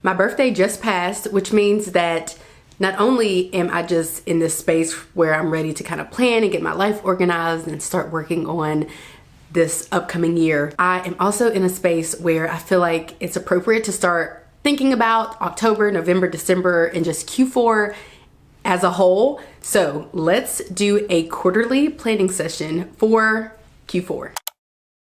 My birthday just passed, which means that not only am I just in this space where I'm ready to kind of plan and get my life organized and start working on this upcoming year, I am also in a space where I feel like it's appropriate to start thinking about October, November, December, and just Q4 as a whole. So let's do a quarterly planning session for Q4.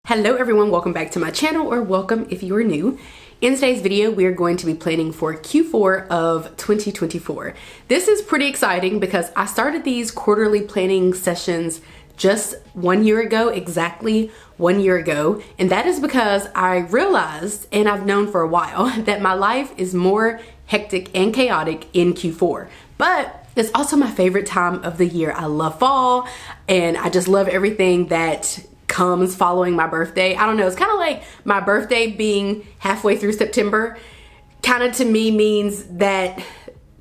Hello everyone, welcome back to my channel, or welcome if you are new. In today's video, we are going to be planning for Q4 of 2024. This is pretty exciting because I started these quarterly planning sessions just 1 year ago, exactly 1 year ago. And that is because I realized, and I've known for a while, that my life is more hectic and chaotic in Q4. But it's also my favorite time of the year. I love fall, and I just love everything that comes following my birthday. I don't know, it's kind of like my birthday being halfway through September kind of to me means that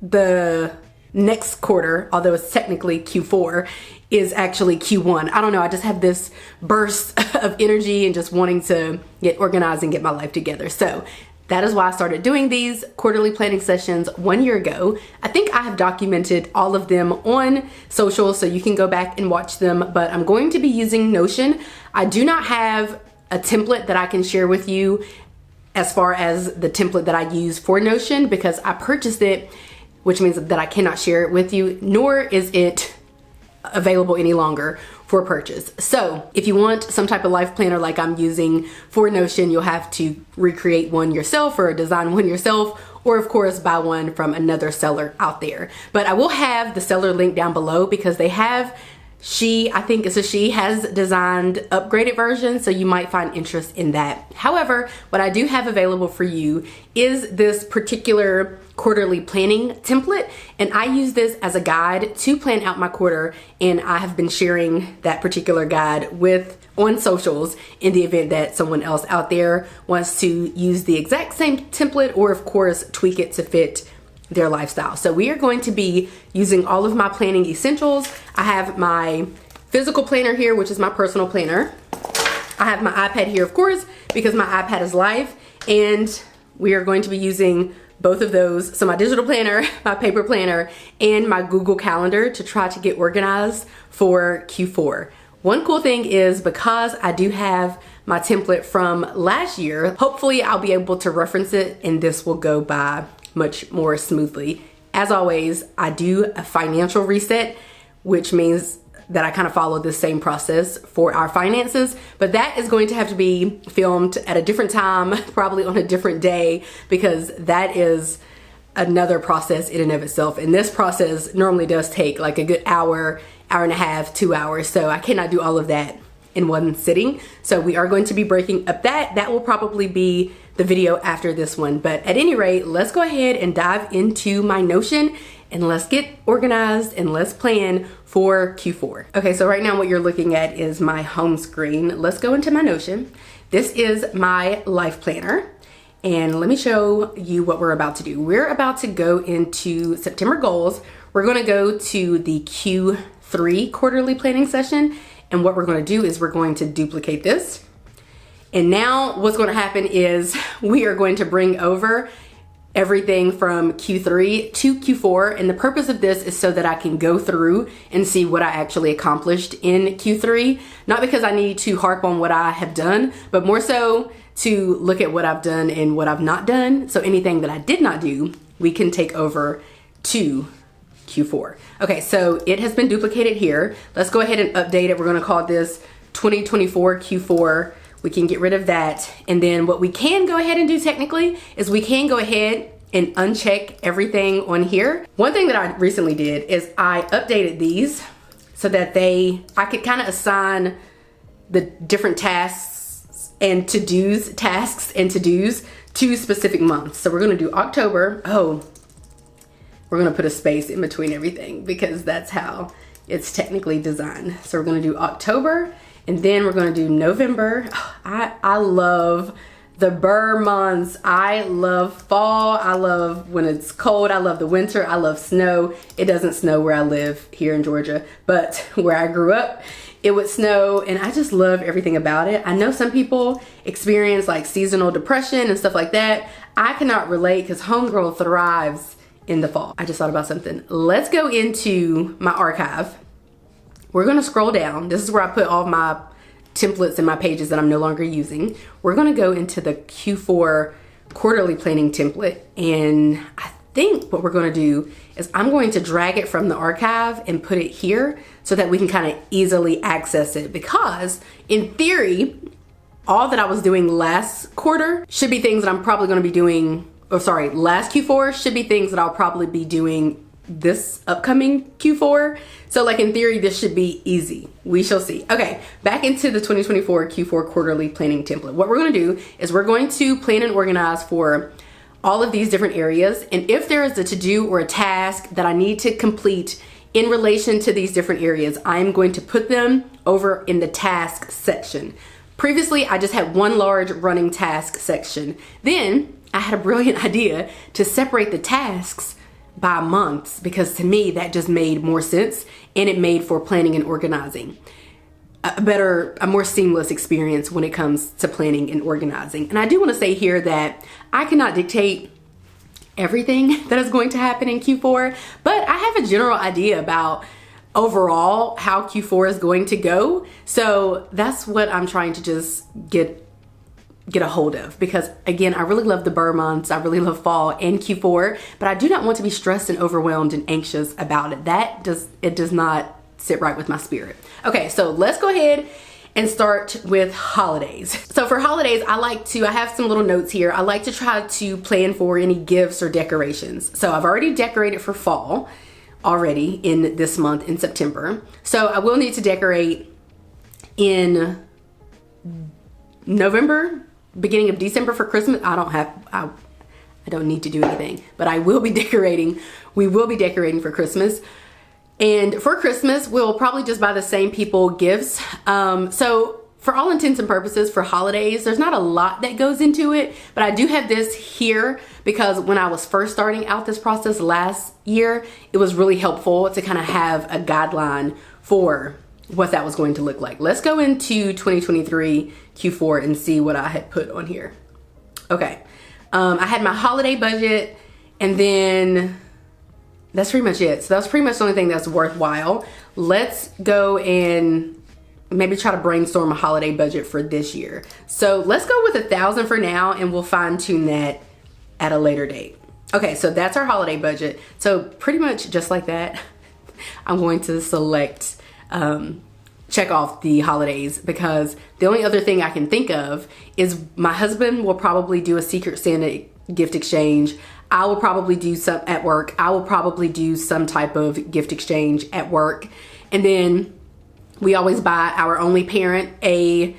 the next quarter, although it's technically Q4, is actually Q1. I don't know, I just have this burst of energy and just wanting to get organized and get my life together. So that is why I started doing these quarterly planning sessions 1 year ago. I think I have documented all of them on social, so you can go back and watch them, but I'm going to be using Notion. I do not have a template that I can share with you as far as the template that I use for Notion because I purchased it, which means that I cannot share it with you, nor is it available any longer for purchase. So if you want some type of life planner like I'm using for Notion, you'll have to recreate one yourself or design one yourself, or of course buy one from another seller out there. But I will have the seller link down below because they have, I think it's a she, has designed upgraded version, so you might find interest in that. However, what I do have available for you is this particular quarterly planning template, and I use this as a guide to plan out my quarter, and I have been sharing that particular guide on socials in the event that someone else out there wants to use the exact same template or of course tweak it to fit their lifestyle. So we are going to be using all of my planning essentials. I have my physical planner here, which is my personal planner. I have my iPad here, of course, because my iPad is live, and we are going to be using both of those. So my digital planner, my paper planner, and my Google Calendar to try to get organized for Q4. One cool thing is because I do have my template from last year, hopefully I'll be able to reference it and this will go by much more smoothly. As always, I do a financial reset, which means that I kind of follow the same process for our finances, but that is going to have to be filmed at a different time, probably on a different day, because that is another process in and of itself. And this process normally does take like a good hour, hour and a half, 2 hours. So I cannot do all of that in one sitting. So we are going to be breaking up that will probably be the video after this one. But at any rate, let's go ahead and dive into my Notion and let's get organized and let's plan for Q4. Okay, so right now what you're looking at is my home screen. Let's go into my Notion. This is my life planner. And let me show you what we're about to do. We're about to go into September goals. We're gonna go to the Q3 quarterly planning session. And what we're gonna do is we're going to duplicate this. And now what's gonna happen is we are going to bring over everything from Q3 to Q4. And the purpose of this is so that I can go through and see what I actually accomplished in Q3. Not because I need to harp on what I have done, but more so to look at what I've done and what I've not done. So anything that I did not do, we can take over to Q4. Okay, so it has been duplicated here. Let's go ahead and update it. We're gonna call this 2024 Q4. We can get rid of that. And then what we can go ahead and do technically is we can go ahead and uncheck everything on here. One thing that I recently did is I updated these so that I could kind of assign the different tasks and to-dos to specific months. So we're gonna do October. Oh, we're gonna put a space in between everything because that's how it's technically designed. So we're gonna do October, and then we're gonna do November. I love the burr months. I love fall. I love when it's cold. I love the winter. I love snow. It doesn't snow where I live here in Georgia, but where I grew up, it would snow, and I just love everything about it. I know some people experience like seasonal depression and stuff like that. I cannot relate because homegirl thrives in the fall. I just thought about something. Let's go into my archive. We're gonna scroll down. This is where I put all my templates and my pages that I'm no longer using. We're gonna go into the Q4 quarterly planning template, and I think what we're gonna do is I'm going to drag it from the archive and put it here so that we can kind of easily access it, because in theory, all that I was doing last quarter should be things that I'm probably gonna be doing, last Q4 should be things that I'll probably be doing this upcoming Q4. So like in theory, this should be easy. We shall see. Okay, back into the 2024 Q4 quarterly planning template. What we're gonna do is we're going to plan and organize for all of these different areas. And if there is a to-do or a task that I need to complete in relation to these different areas, I'm going to put them over in the task section. Previously, I just had one large running task section. Then I had a brilliant idea to separate the tasks by months, because to me that just made more sense, and it made for planning and organizing a more seamless experience when it comes to planning and organizing. And I do want to say here that I cannot dictate everything that is going to happen in Q4, but I have a general idea about overall how Q4 is going to go. So that's what I'm trying to just get a hold of, because again, I really love the burr months. I really love fall and Q4, but I do not want to be stressed and overwhelmed and anxious about it. It does not sit right with my spirit. Okay, so let's go ahead and start with holidays. So for holidays, I have some little notes here. I like to try to plan for any gifts or decorations. So I've already decorated for fall already in this month in September. So I will need to decorate in November, beginning of December for Christmas. I don't need to do anything, but I will be decorating. We will be decorating for Christmas. And for Christmas, we'll probably just buy the same people gifts. So for all intents and purposes for holidays, there's not a lot that goes into it, but I do have this here because when I was first starting out this process last year, it was really helpful to kind of have a guideline for what that was going to look like. Let's go into 2023 Q4 and see what I had put on here. Okay, I had my holiday budget, and then that's pretty much it. So that's pretty much the only thing that's worthwhile. Let's go and maybe try to brainstorm a holiday budget for this year. So let's go with 1,000 for now, and we'll fine tune that at a later date. Okay, so that's our holiday budget. So pretty much just like that, I'm going to select, check off the holidays, because the only other thing I can think of is my husband will probably do a Secret Santa gift exchange. I will probably do some at work. I will probably do some type of gift exchange at work. And then we always buy our only parent a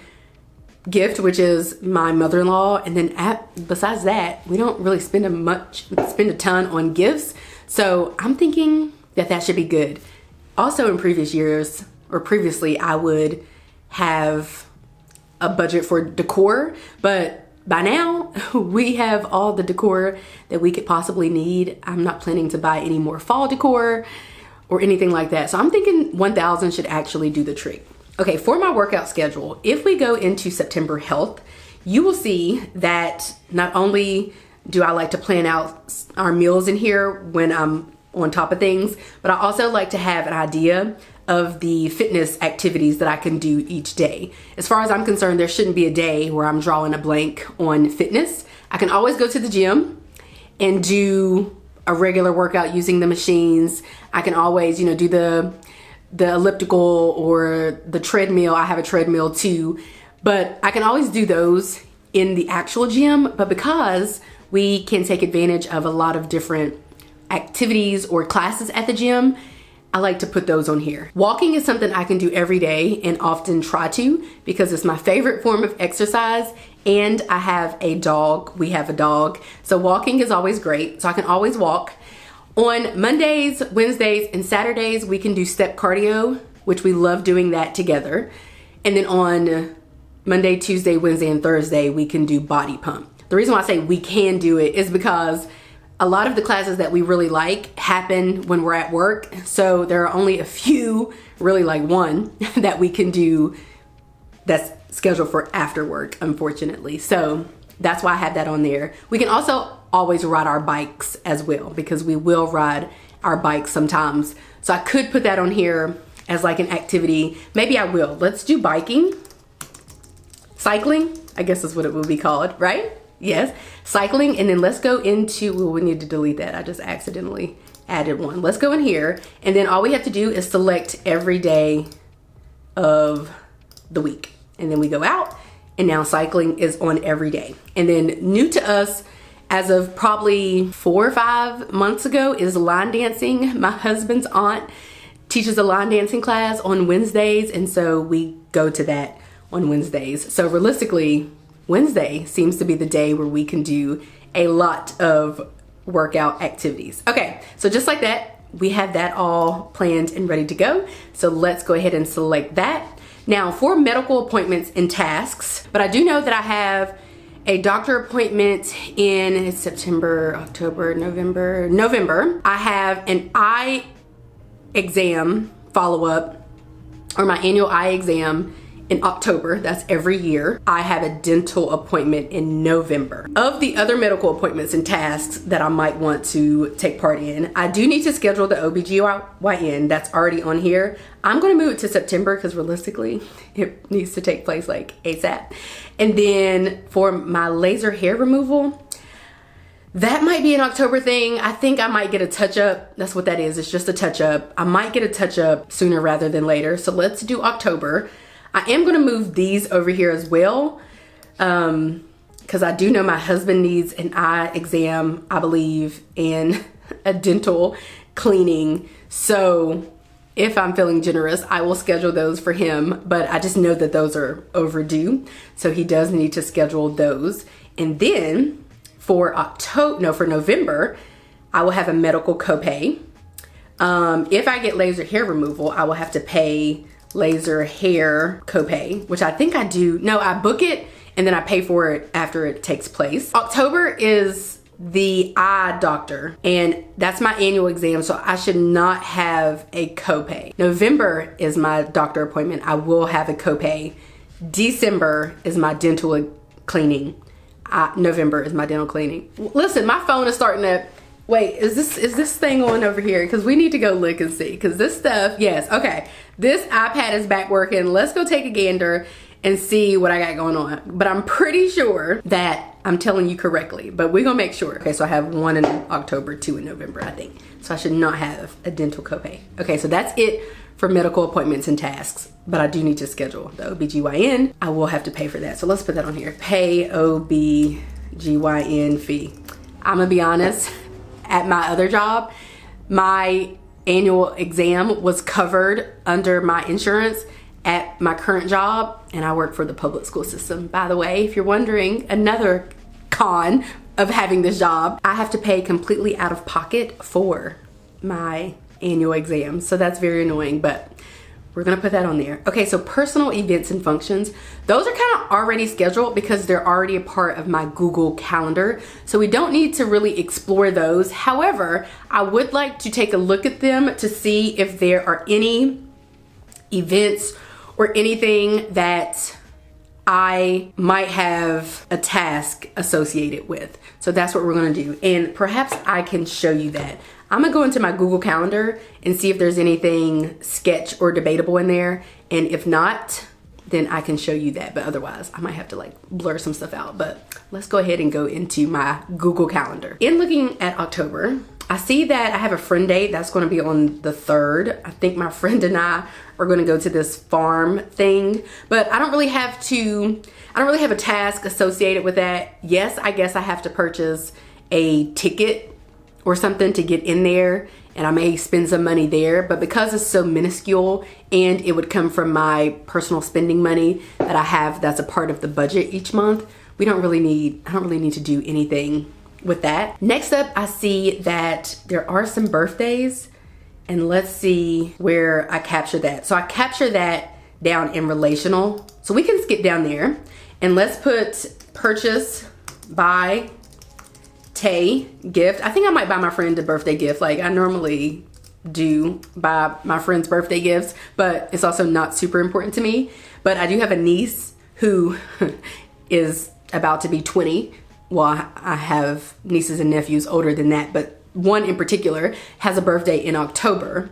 gift, which is my mother-in-law. And then besides that, we don't really spend a ton on gifts. So I'm thinking that that should be good. Also in previous years, or previously, I would have a budget for decor, but by now we have all the decor that we could possibly need. I'm not planning to buy any more fall decor or anything like that. So I'm thinking 1,000 should actually do the trick. Okay, for my workout schedule, if we go into September health, you will see that not only do I like to plan out our meals in here when I'm on top of things, but I also like to have an idea of the fitness activities that I can do each day. As far as I'm concerned, there shouldn't be a day where I'm drawing a blank on fitness. I can always go to the gym and do a regular workout using the machines. I can always, do the elliptical or the treadmill. I have a treadmill too, but I can always do those in the actual gym. But because we can take advantage of a lot of different activities or classes at the gym, I like to put those on here. Walking is something I can do every day and often try to, because it's my favorite form of exercise, and I have a dog. We have a dog. So walking is always great. So I can always walk. On Mondays, Wednesdays, and Saturdays, we can do step cardio, which we love doing that together. And then on Monday, Tuesday, Wednesday, and Thursday, we can do body pump. The reason why I say we can do it is because a lot of the classes that we really like happen when we're at work. So there are only a few, really like one, that we can do that's scheduled for after work, unfortunately. So that's why I have that on there. We can also always ride our bikes as well, because we will ride our bikes sometimes. So I could put that on here as like an activity. Maybe I will. Let's do biking. Cycling, I guess is what it would be called, right? Yes, cycling. And then let's go into, well, we need to delete that. I just accidentally added one. Let's go in here, and then all we have to do is select every day of the week. And then we go out, and now cycling is on every day. And then new to us as of probably 4 or 5 months ago is line dancing. My husband's aunt teaches a line dancing class on Wednesdays, and so we go to that on Wednesdays. So realistically, Wednesday seems to be the day where we can do a lot of workout activities. Okay, so just like that, we have that all planned and ready to go. So let's go ahead and select that. Now for medical appointments and tasks, but I do know that I have a doctor appointment in September, October, November. I have an eye exam follow-up, or my annual eye exam in October. That's every year. I have a dental appointment in November. Of the other medical appointments and tasks that I might want to take part in, I do need to schedule the OBGYN. That's already on here. I'm gonna move it to September because realistically, it needs to take place like ASAP. And then for my laser hair removal, that might be an October thing. I think I might get a touch-up. That's what that is. It's just a touch-up. I might get a touch-up sooner rather than later. So let's do October. I am gonna move these over here as well, because I do know my husband needs an eye exam, I believe, and a dental cleaning. So if I'm feeling generous, I will schedule those for him, but I just know that those are overdue. So he does need to schedule those. And then for November, I will have a medical copay. If I get laser hair removal, I will have to pay laser hair copay, which I think I do. No, I book it and then I pay for it after it takes place. October is the eye doctor, and that's my annual exam, so I should not have a copay. November is my doctor appointment. I will have a copay. December is my dental cleaning. November is my dental cleaning. Listen, my phone is starting to, wait, is this thing on over here? Because we need to go look and see, because this stuff, yes, okay. This iPad is back working. Let's go take a gander and see what I got going on. But I'm pretty sure that I'm telling you correctly, but we're gonna make sure. Okay, so I have 1 in October, 2 in November, I think. So I should not have a dental copay. Okay, so that's it for medical appointments and tasks, but I do need to schedule the OBGYN. I will have to pay for that. So let's put that on here. Pay OBGYN fee. I'm gonna be honest, at my other job, my annual exam was covered under my insurance at my current job, and I work for the public school system. By the way, if you're wondering, another con of having this job, I have to pay completely out of pocket for my annual exam. So that's very annoying, but we're gonna put that on there. Okay, so personal events and functions, those are kind of already scheduled because they're already a part of my Google Calendar. So we don't need to really explore those. However, I would like to take a look at them to see if there are any events or anything that I might have a task associated with. So that's what we're gonna do. And perhaps I can show you that. I'm gonna go into my Google Calendar and see if there's anything sketch or debatable in there. And if not, then I can show you that. But otherwise, I might have to like blur some stuff out. But let's go ahead and go into my Google Calendar. In looking at October, I see that I have a friend date that's gonna be on the 3rd. I think my friend and I are gonna go to this farm thing, but I don't really have a task associated with that. Yes, I guess I have to purchase a ticket or something to get in there, and I may spend some money there, but because it's so minuscule and it would come from my personal spending money that I have that's a part of the budget each month, I don't really need to do anything with that. Next up, I see that there are some birthdays, and let's see where I capture that. So I capture that down in relational. So we can skip down there, and let's put purchase, buy, Tay, gift. I think I might buy my friend a birthday gift. Like I normally do buy my friend's birthday gifts, but it's also not super important to me. But I do have a niece who is about to be 20. Well, I have nieces and nephews older than that, but one in particular has a birthday in October.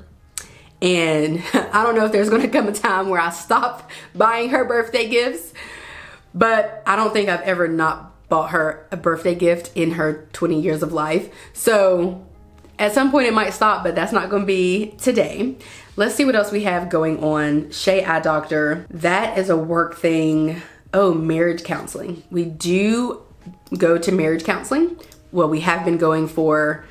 And I don't know if there's gonna come a time where I stop buying her birthday gifts, but I don't think I've ever not bought her a birthday gift in her 20 years of life. So at some point it might stop, but that's not gonna be today. Let's see what else we have going on. Shay Eye Doctor, that is a work thing. Oh, marriage counseling. We do go to marriage counseling. Well, we have been going for,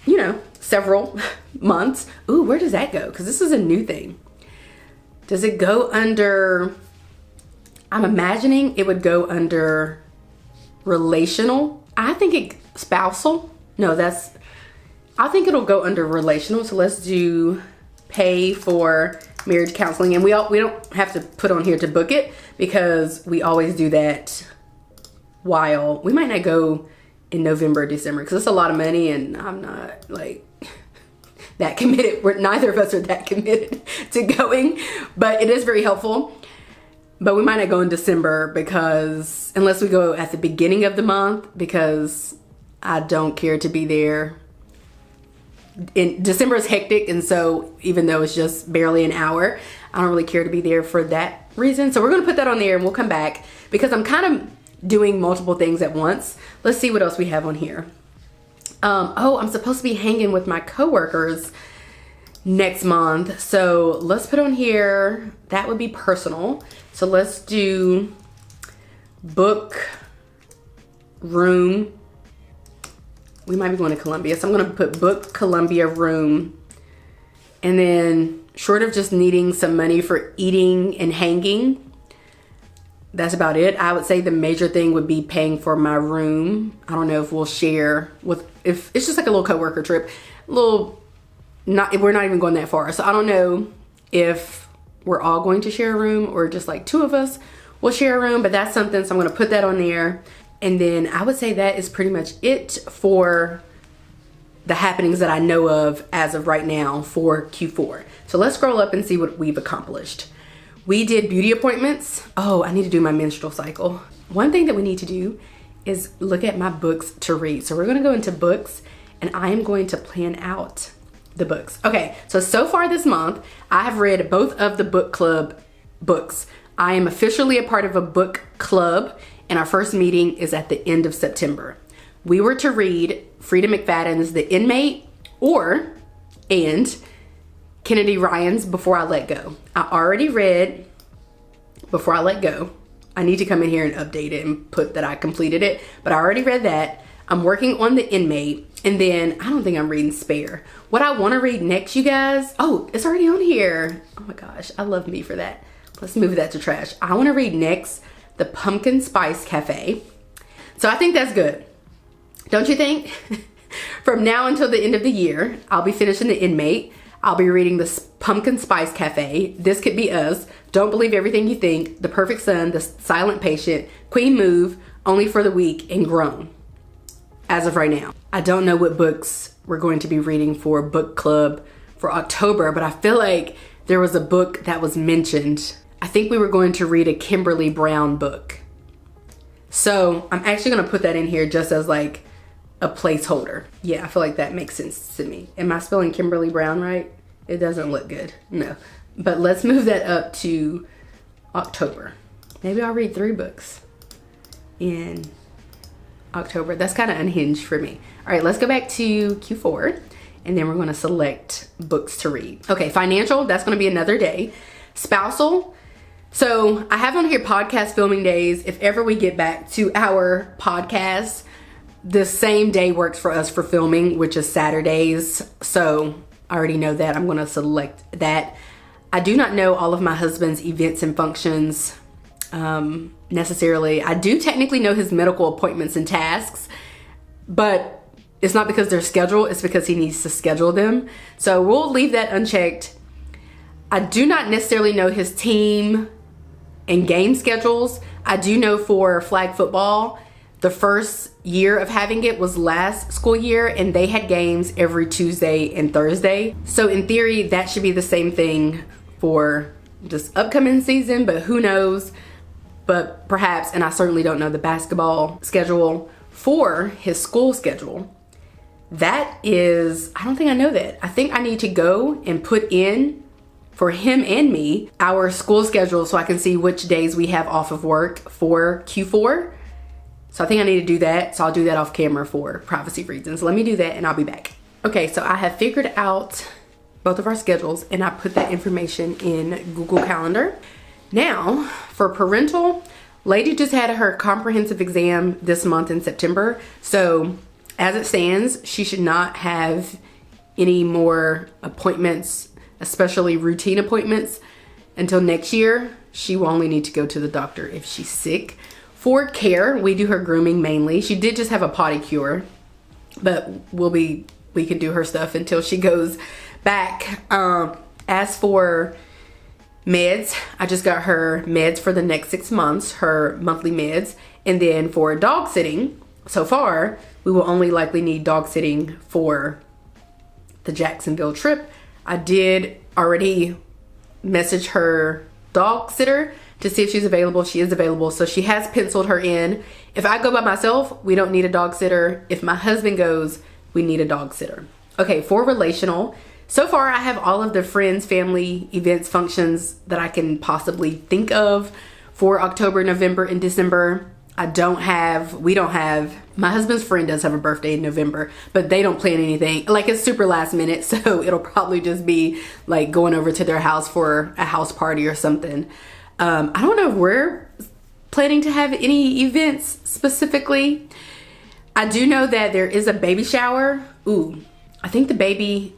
you know, several months. Ooh, where does that go? Because this is a new thing. Does it go under, I'm imagining it would go under relational. I think it, spousal. No, I think it'll go under relational. So let's do pay for marriage counseling. And we don't have to put on here to book it because we always do that while, we might not go in November or December because it's a lot of money and I'm not like that committed. Neither of us are that committed to going, but it is very helpful. But we might not go in December because, unless we go at the beginning of the month, because I don't care to be there. In December is hectic, and so even though it's just barely an hour, I don't really care to be there for that reason. So we're gonna put that on there and we'll come back because I'm kind of doing multiple things at once. Let's see what else we have on here. Oh, I'm supposed to be hanging with my coworkers next month. So let's put on here, that would be personal. So let's do book room. We might be going to Columbia. So I'm gonna put book Columbia room. And then short of just needing some money for eating and hanging, that's about it. I would say the major thing would be paying for my room. I don't know if we'll share with, if it's just like a little coworker trip, we're not even going that far. So I don't know if we're all going to share a room or just like two of us will share a room, but that's something. So I'm gonna put that on there. And then I would say that is pretty much it for the happenings that I know of as of right now for Q4. So let's scroll up and see what we've accomplished. We did beauty appointments. Oh, I need to do my menstrual cycle. One thing that we need to do is look at my books to read. So we're gonna go into books and I am going to plan out the books. Okay, so far this month, I have read both of the book club books. I am officially a part of a book club and our first meeting is at the end of September. We were to read Frida McFadden's The Inmate and Kennedy Ryan's Before I Let Go. I already read Before I Let Go. I need to come in here and update it and put that I completed it, but I already read that. I'm working on The Inmate, and then I don't think I'm reading Spare. What I want to read next, you guys, oh, it's already on here. Oh my gosh, I love me for that. Let's move that to trash. I want to read next The Pumpkin Spice Cafe. So I think that's good. Don't you think? From now until the end of the year, I'll be finishing The Inmate. I'll be reading The Pumpkin Spice Cafe, This Could Be Us, Don't Believe Everything You Think, The Perfect Son, The Silent Patient, Queen Move, Only for the Weak, and Grown. As of right now. I don't know what books we're going to be reading for book club for October, but I feel like there was a book that was mentioned. I think we were going to read a Kimberly Brown book. So I'm actually gonna put that in here just as like a placeholder. Yeah, I feel like that makes sense to me. Am I spelling Kimberly Brown right? It doesn't look good, no. But let's move that up to October. Maybe I'll read 3 books in October. That's kind of unhinged for me. All right, let's go back to Q4 and then we're gonna select books to read. Okay, financial, that's gonna be another day. Spousal, so I have on here podcast filming days. If ever we get back to our podcast, the same day works for us for filming, which is Saturdays. So I already know that. I'm gonna select that. I do not know all of my husband's events and functions necessarily. I do technically know his medical appointments and tasks, but it's not because they're scheduled, it's because he needs to schedule them. So we'll leave that unchecked. I do not necessarily know his team and game schedules. I do know for flag football, the first year of having it was last school year and they had games every Tuesday and Thursday. So in theory, that should be the same thing for this upcoming season, but who knows? but perhaps, and I certainly don't know the basketball schedule for his school schedule. That is, I don't think I know that. I think I need to go and put in for him and me our school schedule so I can see which days we have off of work for Q4. So I think I need to do that. So I'll do that off camera for privacy reasons. Let me do that and I'll be back. Okay, so I have figured out both of our schedules and I put that information in Google Calendar. Now, for parental, Lady just had her comprehensive exam this month in September. So as it stands, she should not have any more appointments, especially routine appointments, until next year. She will only need to go to the doctor if she's sick. For care, we do her grooming mainly. She did just have a potty cure, but we can do her stuff until she goes back. As for meds, I just got her meds for the next 6 months, her monthly meds. And then for dog sitting, so far, we will only likely need dog sitting for the Jacksonville trip. I did already message her dog sitter to see if she's available. She is available, so she has penciled her in. If I go by myself, we don't need a dog sitter. If my husband goes, we need a dog sitter. Okay, for relational, so far I have all of the friends, family, events, functions that I can possibly think of for October, November, and December. We don't have, my husband's friend does have a birthday in November, but they don't plan anything. Like, it's super last minute, so it'll probably just be like going over to their house for a house party or something. I don't know if we're planning to have any events specifically. I do know that there is a baby shower. Ooh, I think the baby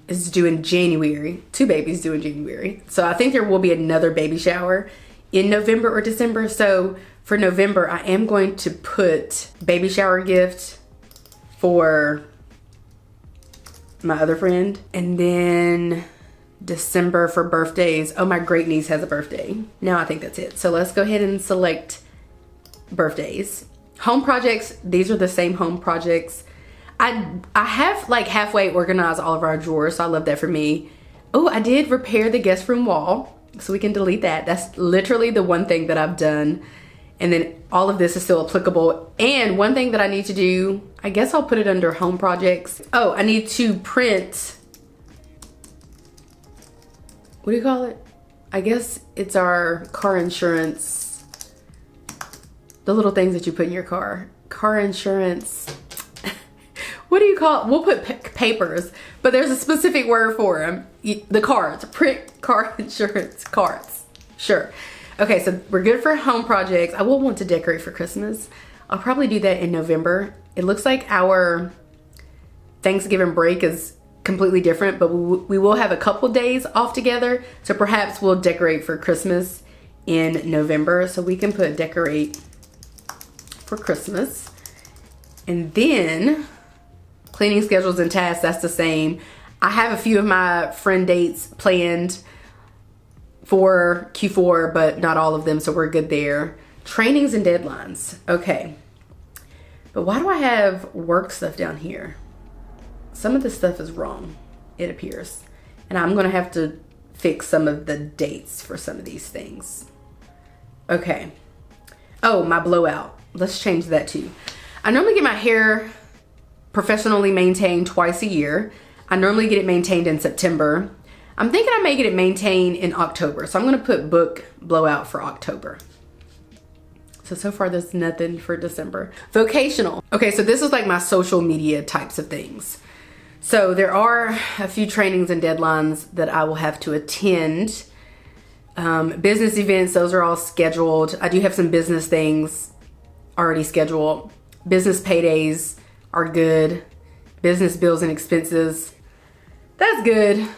is due in January. 2 babies due in January. So I think there will be another baby shower in November or December. So for November, I am going to put baby shower gift for my other friend. And then December for birthdays. Oh, my great niece has a birthday. Now I think that's it. So let's go ahead and select birthdays. Home projects, these are the same home projects. I have like halfway organized all of our drawers, so I love that for me. Oh, I did repair the guest room wall, so we can delete that. That's literally the one thing that I've done. And then all of this is still applicable. And one thing that I need to do, I guess I'll put it under home projects. Oh, I need to print, what do you call it? I guess it's our car insurance, the little things that you put in your car. Car insurance, what do you call it? We'll put papers, but there's a specific word for them. The cards, print car insurance cards. Sure. Okay, so we're good for home projects. I will want to decorate for Christmas. I'll probably do that in November. It looks like our Thanksgiving break is completely different, but we will have a couple days off together. So perhaps we'll decorate for Christmas in November. So we can put decorate for Christmas. And then cleaning schedules and tasks, that's the same. I have a few of my friend dates planned for Q4, but not all of them, so we're good there. Trainings and deadlines. Okay. But why do I have work stuff down here? Some of this stuff is wrong, it appears. And I'm gonna have to fix some of the dates for some of these things. Okay. Oh, my blowout. Let's change that too. I normally get my hair professionally maintained twice a year. I normally get it maintained in September. I'm thinking I may get it maintained in October. So I'm gonna put book blowout for October. So far there's nothing for December. Vocational. Okay, so this is like my social media types of things. So there are a few trainings and deadlines that I will have to attend. Business events, those are all scheduled. I do have some business things already scheduled. Business paydays are good. Business bills and expenses, that's good.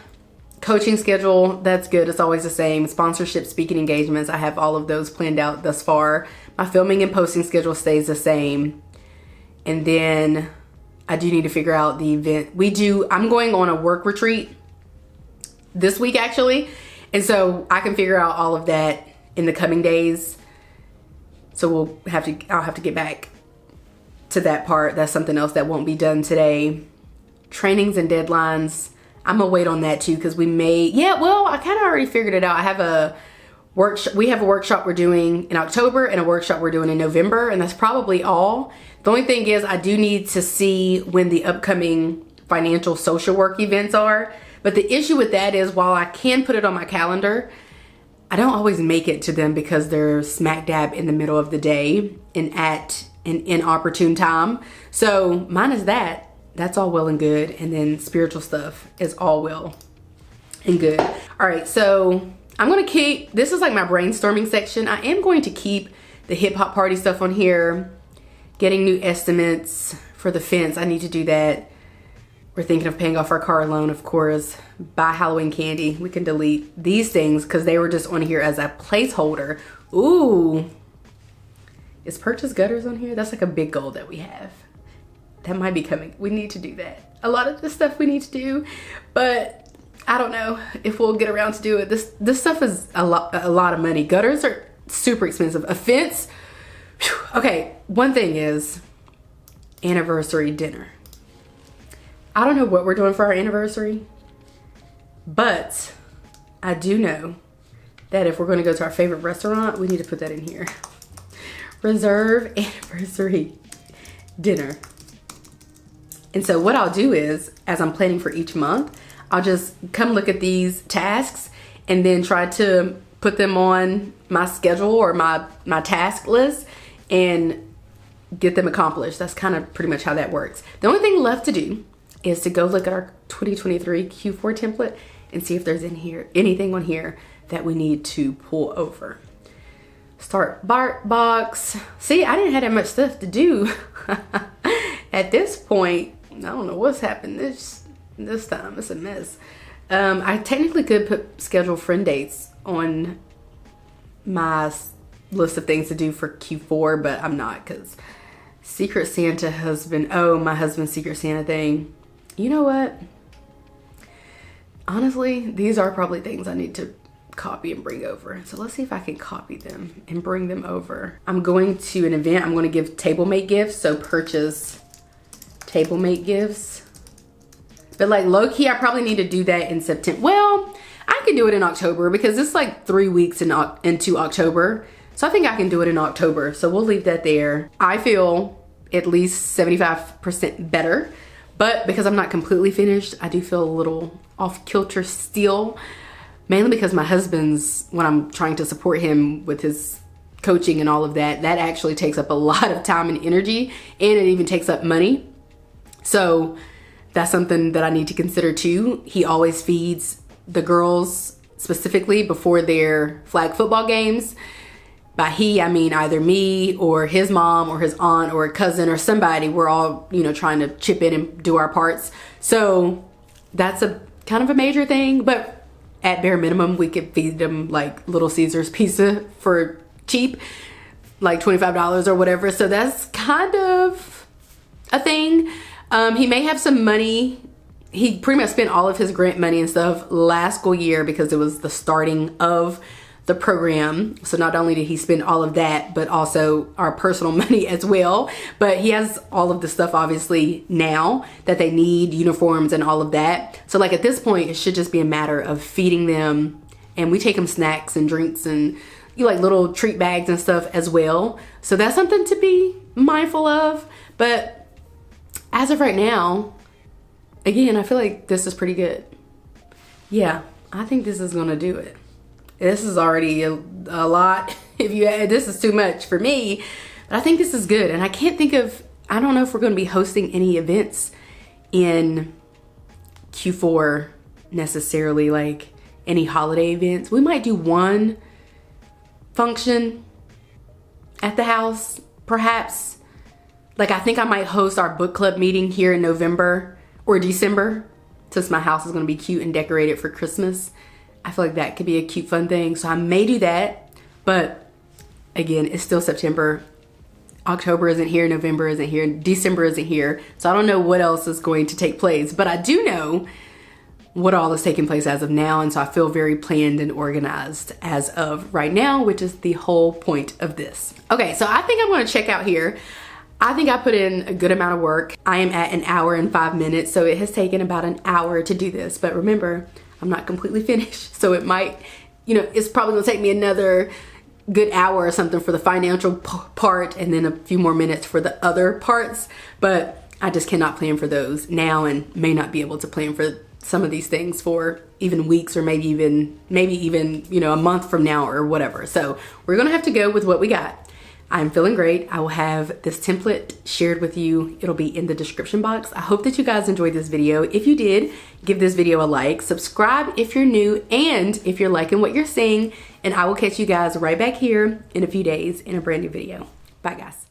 Coaching schedule, that's good. It's always the same. Sponsorship, speaking engagements, I have all of those planned out thus far. My filming and posting schedule stays the same. And then I do need to figure out the event. I'm going on a work retreat this week actually. And so I can figure out all of that in the coming days. So I'll have to get back to that part. That's something else that won't be done today. Trainings and deadlines, I'm gonna wait on that too, because I kind of already figured it out. I have a workshop. We have a workshop we're doing in October and a workshop we're doing in November, and that's probably all. The only thing is I do need to see when the upcoming financial social work events are. But the issue with that is while I can put it on my calendar, I don't always make it to them because they're smack dab in the middle of the day and at an inopportune time. So mine is that. That's all well and good. And then spiritual stuff is all well and good. All right, so I'm gonna keep, this is like my brainstorming section. I am going to keep the hip hop party stuff on here. Getting new estimates for the fence, I need to do that. We're thinking of paying off our car loan, of course. Buy Halloween candy. We can delete these things because they were just on here as a placeholder. Ooh. Is purchase gutters on here? That's like a big goal that we have. That might be coming. We need to do that. A lot of the stuff we need to do, but I don't know if we'll get around to do it. This stuff is a lot of money. Gutters are super expensive. A fence, whew. Okay, one thing is anniversary dinner. I don't know what we're doing for our anniversary, but I do know that if we're going to go to our favorite restaurant, we need to put that in here. Reserve anniversary dinner. And so what I'll do is, as I'm planning for each month, I'll just come look at these tasks and then try to put them on my schedule or my task list and get them accomplished. That's kind of pretty much how that works. The only thing left to do is to go look at our 2023 Q4 template and see if there's anything on here that we need to pull over. Start BART box. See, I didn't have that much stuff to do. At this point, I don't know what's happened this time. It's a mess. I technically could put schedule friend dates on my list of things to do for Q4, but I'm not because Secret Santa husband. Oh, my husband's Secret Santa thing. You know what? Honestly, these are probably things I need to copy and bring over. So let's see if I can copy them and bring them over. I'm going to an event. I'm going to give table mate gifts. So purchase table mate gifts. But like low key, I probably need to do that in September. Well, I can do it in October because it's like 3 weeks into October. So I think I can do it in October. So we'll leave that there. I feel at least 75% better. But because I'm not completely finished, I do feel a little off kilter still. Mainly because my husband's, when I'm trying to support him with his coaching and all of that, that actually takes up a lot of time and energy, and it even takes up money. So that's something that I need to consider too. He always feeds the girls specifically before their flag football games. By he, I mean either me or his mom or his aunt or a cousin or somebody. We're all, trying to chip in and do our parts. So that's a kind of a major thing, but at bare minimum, we could feed them like Little Caesars pizza for cheap, like $25 or whatever. So that's kind of a thing. He may have some money. He pretty much spent all of his grant money and stuff last school year because it was the starting of the program. So not only did he spend all of that, but also our personal money as well. But he has all of the stuff obviously now that they need, uniforms and all of that. So like at this point, it should just be a matter of feeding them, and we take them snacks and drinks and like little treat bags and stuff as well. So that's something to be mindful of. But as of right now, again, I feel like this is pretty good. Yeah, I think this is gonna do it. This is already a lot. This is too much for me, but I think this is good. And I can't think of, I don't know if we're going to be hosting any events in Q4 necessarily, like any holiday events. We might do one function at the house, perhaps. Like I think I might host our book club meeting here in November or December, since my house is going to be cute and decorated for Christmas. I feel like that could be a cute, fun thing. So I may do that, but again, it's still September. October isn't here, November isn't here, December isn't here. So I don't know what else is going to take place, but I do know what all is taking place as of now. And so I feel very planned and organized as of right now, which is the whole point of this. Okay, so I think I'm going to check out here. I think I put in a good amount of work. I am at 1 hour and 5 minutes. So it has taken about an hour to do this, but remember, I'm not completely finished, so it might you know, it's probably gonna take me another good hour or something for the financial part and then a few more minutes for the other parts, but I just cannot plan for those now and may not be able to plan for some of these things for even weeks or maybe even, you know, a month from now or whatever. So we're gonna have to go with what we got. I'm feeling great. I will have this template shared with you. It'll be in the description box. I hope that you guys enjoyed this video. If you did, give this video a like, subscribe if you're new, and if you're liking what you're seeing, and I will catch you guys right back here in a few days in a brand new video. Bye guys.